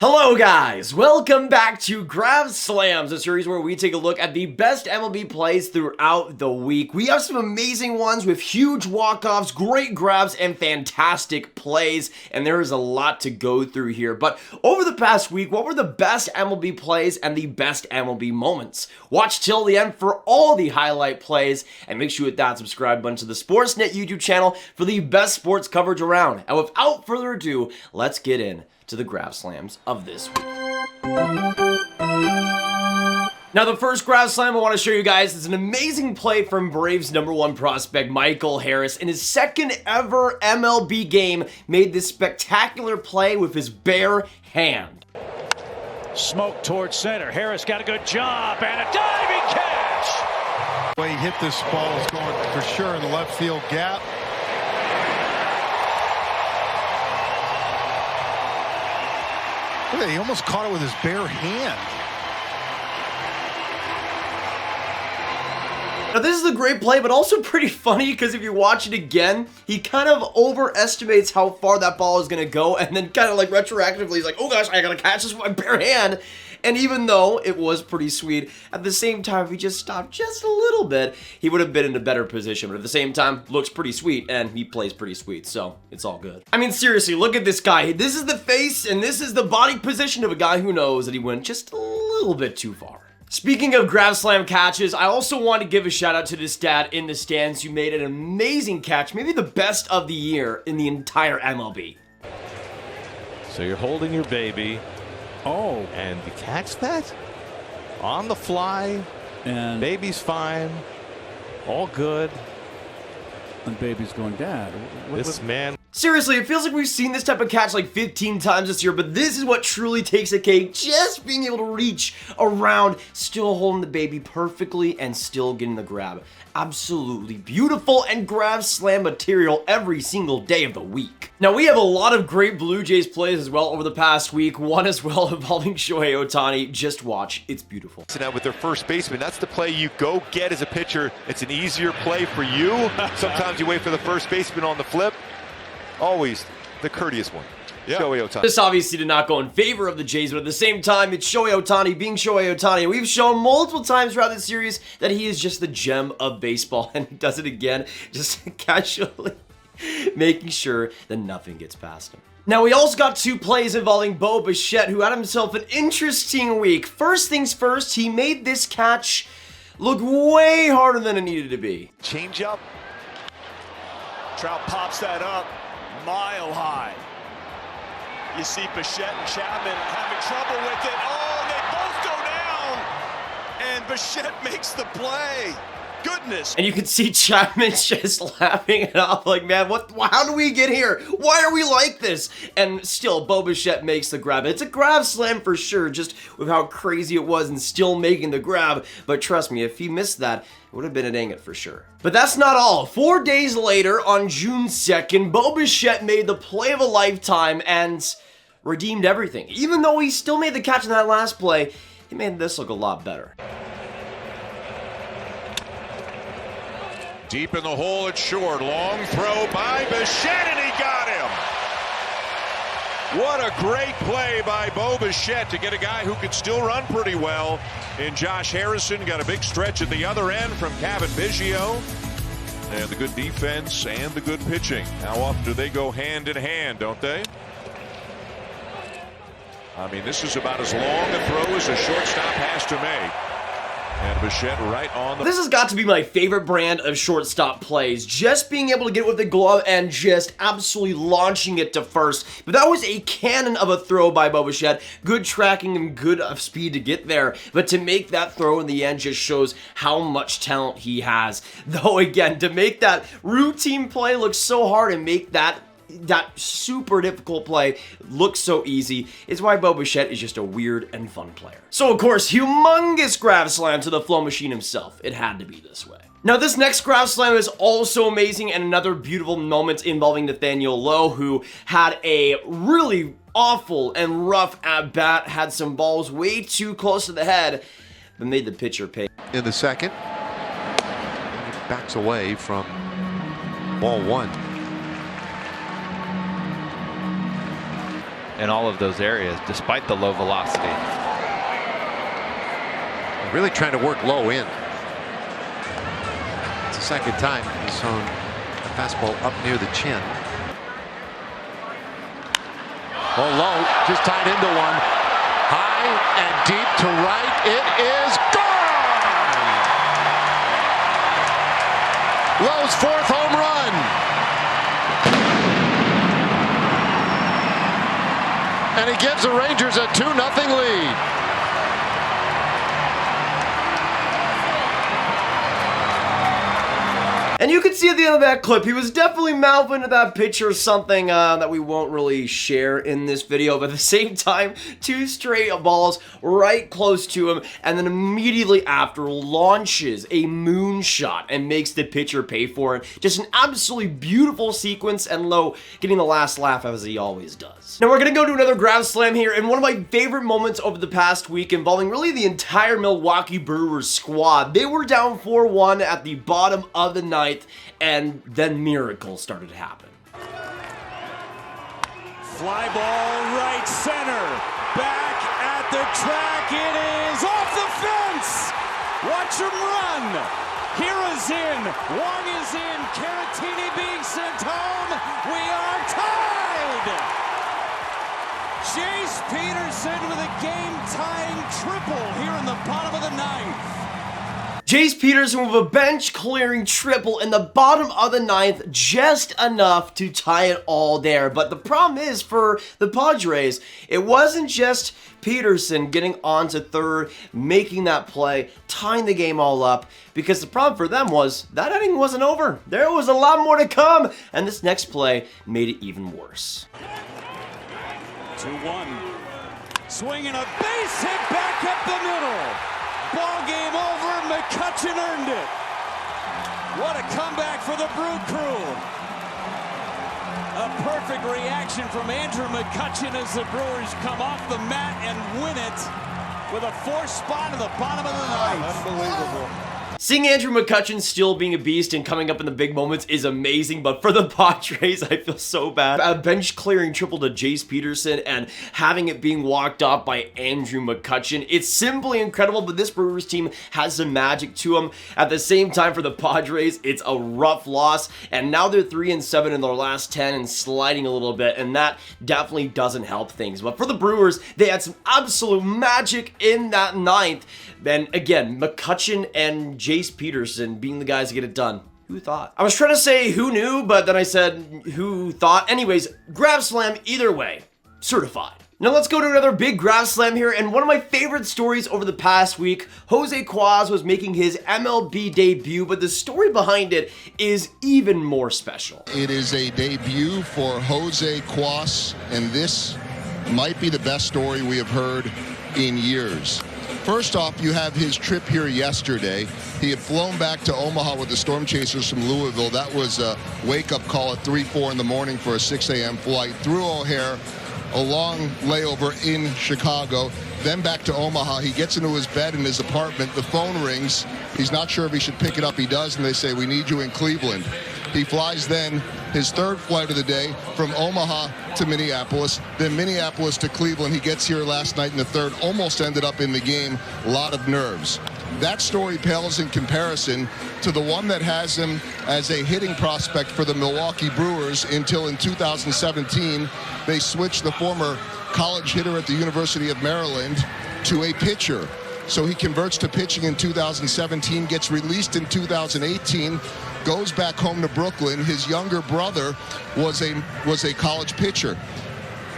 Hello guys, welcome back to Grav Slams, a series where we take a look at the best MLB plays throughout the week. We have some amazing ones with huge walk-offs, great grabs, and fantastic plays, and there is a lot to go through here. But over the past week, what were the best MLB plays and the best MLB moments? Watch till the end for all the highlight plays, and make sure you hit that subscribe button to the Sportsnet YouTube channel for the best sports coverage around. And without further ado, let's get in to the Grav Slams of this week. Now, the first Grav Slam I want to show you guys is an amazing play from Braves #1 prospect Michael Harris. In his second ever MLB game, made this spectacular play with his bare hand. Smoke towards center. Harris got a good job and a diving catch. The way he hit this ball is going for sure in the left field gap. Look at that, he almost caught it with his bare hand. Now, this is a great play, but also pretty funny because if you watch it again, he kind of overestimates how far that ball is going to go, and then kind of like retroactively, he's like, oh gosh, I got to catch this with my bare hand. And even though it was pretty sweet, at the same time, if he just stopped just a little bit, he would have been in a better position. But at the same time, looks pretty sweet, and he plays pretty sweet, so it's all good. I mean, seriously, look at this guy. This is the face, and this is the body position of a guy who knows that he went just a little bit too far. Speaking of Grav Slam catches, I also want to give a shout out to this dad in the stands who made an amazing catch, maybe the best of the year in the entire MLB. So you're holding your baby. Oh. And you catch that? On the fly. And baby's fine. All good. And baby's going, Dad. This man. Seriously, it feels like we've seen this type of catch like 15 times this year, but this is what truly takes a cake. Just being able to reach around, still holding the baby perfectly, and still getting the grab. Absolutely beautiful and Grav Slam material every single day of the week. Now, we have a lot of great Blue Jays plays as well over the past week. One as well involving Shohei Ohtani. Just watch. It's beautiful. So now with their first baseman, that's the play you go get as a pitcher. It's an easier play for you. Sometimes you wait for the first baseman on the flip. Always the courteous one. Yeah. Shohei Ohtani. This obviously did not go in favor of the Jays, but at the same time, it's Shohei Ohtani being Shohei Ohtani. We've shown multiple times throughout this series that he is just the gem of baseball, and he does it again, just casually making sure that nothing gets past him. Now, we also got two plays involving Bo Bichette, who had himself an interesting week. First things first, he made this catch look way harder than it needed to be. Change up. Trout pops that up, mile high. You see Bichette and Chapman having trouble with it. Oh, they both go down, and Bichette makes the play. Goodness. And you can see Chapman just laughing it off like, man, how do we get here? Why are we like this? And still, Bo Bichette makes the grab. It's a Grav Slam for sure, just with how crazy it was and still making the grab. But trust me, if he missed that, it would have been an dang it for sure. But that's not all. 4 days later, on June 2nd, Bo Bichette made the play of a lifetime and redeemed everything. Even though he still made the catch in that last play, he made this look a lot better. Deep in the hole at short. Long throw by Bichette, and he got him. What a great play by Bo Bichette to get a guy who can still run pretty well. And Josh Harrison got a big stretch at the other end from Kevin Biggio. And the good defense and the good pitching. How often do they go hand in hand, don't they? I mean, this is about as long a throw as a shortstop has to make. And Bichette right on the... This has got to be my favorite brand of shortstop plays. Just being able to get it with the glove and just absolutely launching it to first. But that was a cannon of a throw by Bo Bichette. Good tracking and good speed to get there. But to make that throw in the end just shows how much talent he has. Though again, to make that routine play look so hard and make that super difficult play looks so easy is why Bo Bichette is just a weird and fun player. So of course, humongous Grav Slam to the Flow Machine himself. It had to be this way. Now this next Grav Slam is also amazing and another beautiful moment involving Nathaniel Lowe, who had a really awful and rough at bat, had some balls way too close to the head, but made the pitcher pay. In the second, he backs away from ball one. in all of those areas, despite the low velocity. Really trying to work Lowe in. It's the second time he's thrown a fastball up near the chin. Oh, Lowe just tied into one. High and deep to right. It is gone! Lowe's 4th home run. And he gives the Rangers a 2-0 lead. And you can see at the end of that clip, he was definitely mouthing to that pitcher something that we won't really share in this video. But at the same time, 2 straight balls right close to him. And then immediately after, launches a moonshot and makes the pitcher pay for it. Just an absolutely beautiful sequence. And Lowe getting the last laugh as he always does. Now we're going to go to another Grav Slam here. And one of my favorite moments over the past week involving really the entire Milwaukee Brewers squad. They were down 4-1 at the bottom of the ninth. And then miracles started to happen. Fly ball right center. Back at the track. It is off the fence. Watch him run. Hira's in. Wong is in. Caratini being sent home. We are tied. Jace Peterson with a game-tying triple here in the bottom of the ninth. Jace Peterson with a bench-clearing triple in the bottom of the ninth, just enough to tie it all there. But the problem is, for the Padres, it wasn't just Peterson getting onto third, making that play, tying the game all up, because the problem for them was that inning wasn't over. There was a lot more to come, and this next play made it even worse. 2-1. Swinging a base hit back up the middle. Ball game over. McCutchen earned it. What a comeback for the Brew Crew. A perfect reaction from Andrew McCutchen as the Brewers come off the mat and win it with a 4th spot in the bottom of the ninth. Unbelievable. Seeing Andrew McCutchen still being a beast and coming up in the big moments is amazing, but for the Padres, I feel so bad. A bench-clearing triple to Jace Peterson and having it being walked off by Andrew McCutchen. It's simply incredible, but this Brewers team has some magic to them. At the same time, for the Padres, it's a rough loss, and now they're 3-7 in their last 10 and sliding a little bit, and that definitely doesn't help things. But for the Brewers, they had some absolute magic in that ninth. And again, McCutchen and Jace Peterson being the guys to get it done. Who thought? I was trying to say who knew, but then I said who thought. Anyways, Grav Slam either way. Certified. Now let's go to another big Grav Slam here, and one of my favorite stories over the past week, Jose Cuas was making his MLB debut, but the story behind it is even more special. It is a debut for Jose Cuas, and this might be the best story we have heard in years. First off, you have his trip here yesterday. He had flown back to Omaha with the Storm Chasers from Louisville. That was a wake-up call at 3-4 in the morning for a 6 a.m. flight through O'Hare, a long layover in Chicago, then back to Omaha. He gets into his bed in his apartment. The phone rings. He's not sure if he should pick it up. He does, and they say, "We need you in Cleveland." He flies then his 3rd flight of the day from Omaha to Minneapolis, then Minneapolis to Cleveland. He gets here last night in the 3rd, almost ended up in the game. A lot of nerves. That story pales in comparison to the one that has him as a hitting prospect for the Milwaukee Brewers until in 2017, they switched the former college hitter at the University of Maryland to a pitcher. So he converts to pitching in 2017, gets released in 2018, goes back home to Brooklyn. His younger brother was a college pitcher.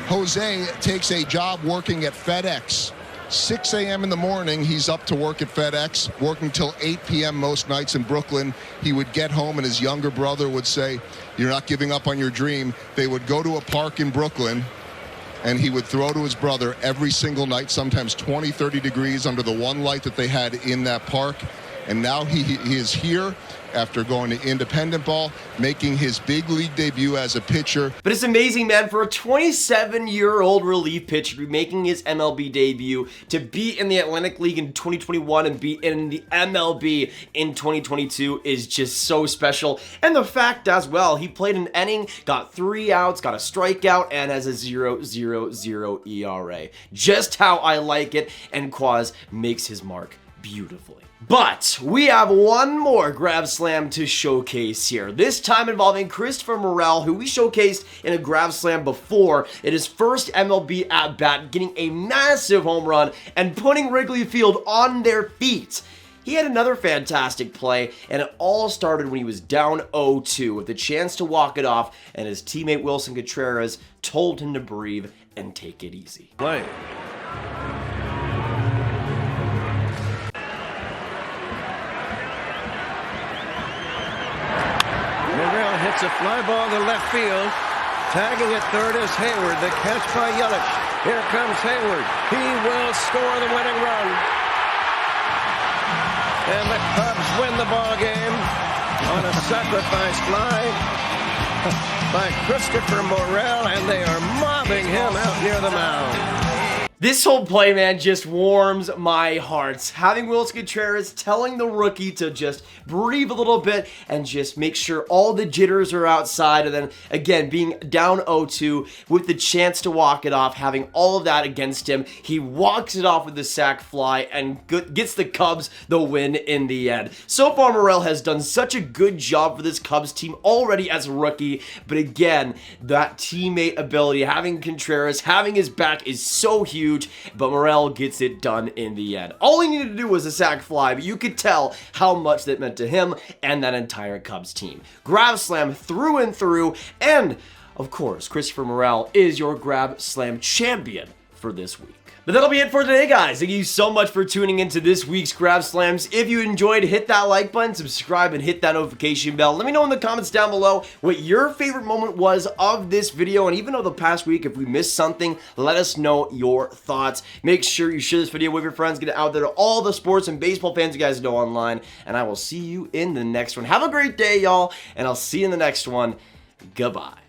Jose takes a job working at FedEx. 6 a.m. in the morning, he's up to work at FedEx, working till 8 p.m. most nights in Brooklyn. He would get home and his younger brother would say, "You're not giving up on your dream." They would go to a park in Brooklyn, and he would throw to his brother every single night, sometimes 20, 30 degrees under the one light that they had in that park. And now he is here after going to independent ball, making his big league debut as a pitcher. But it's amazing, man, for a 27-year-old relief pitcher to be making his MLB debut, to be in the Atlantic League in 2021 and be in the MLB in 2022 is just so special. And the fact as well, he played an inning, got 3 outs, got a strikeout, and has a 0.000 ERA. Just how I like it, and Cuas makes his mark beautifully. But we have one more Grav Slam to showcase here, this time involving Christopher Morel, who we showcased in a Grav Slam before in his first MLB at-bat, getting a massive home run and putting Wrigley Field on their feet. He had another fantastic play, and it all started when he was down 0-2 with the chance to walk it off, and his teammate Willson Contreras told him to breathe and take it easy. Play. Morrel hits a fly ball to left field. Tagging at third is Hayward. The catch by Yelich. Here comes Hayward. He will score the winning run. And the Cubs win the ball game on a sacrifice fly by Christopher Morel, and they are mobbing him out near the mound. This whole play, man, just warms my heart. Having Willson Contreras telling the rookie to just breathe a little bit and just make sure all the jitters are outside, and then again being down 0-2 with the chance to walk it off, having all of that against him, he walks it off with the sac fly and gets the Cubs the win in the end. So far, Morel has done such a good job for this Cubs team already as a rookie, but again, that teammate ability, having Contreras, having his back is so huge. But Morel gets it done in the end. All he needed to do was a sac fly, but you could tell how much that meant to him and that entire Cubs team. Grav Slam through and through, and of course, Christopher Morel is your Grav Slam champion for this week. But that'll be it for today, guys. Thank you so much for tuning into this week's Grav Slams. If you enjoyed, hit that like button, subscribe, and hit that notification bell. Let me know in the comments down below what your favorite moment was of this video, and even over the past week, if we missed something, let us know your thoughts. Make sure you share this video with your friends, get it out there to all the sports and baseball fans you guys know online, and I will see you in the next one. Have a great day, y'all, and I'll see you in the next one. Goodbye.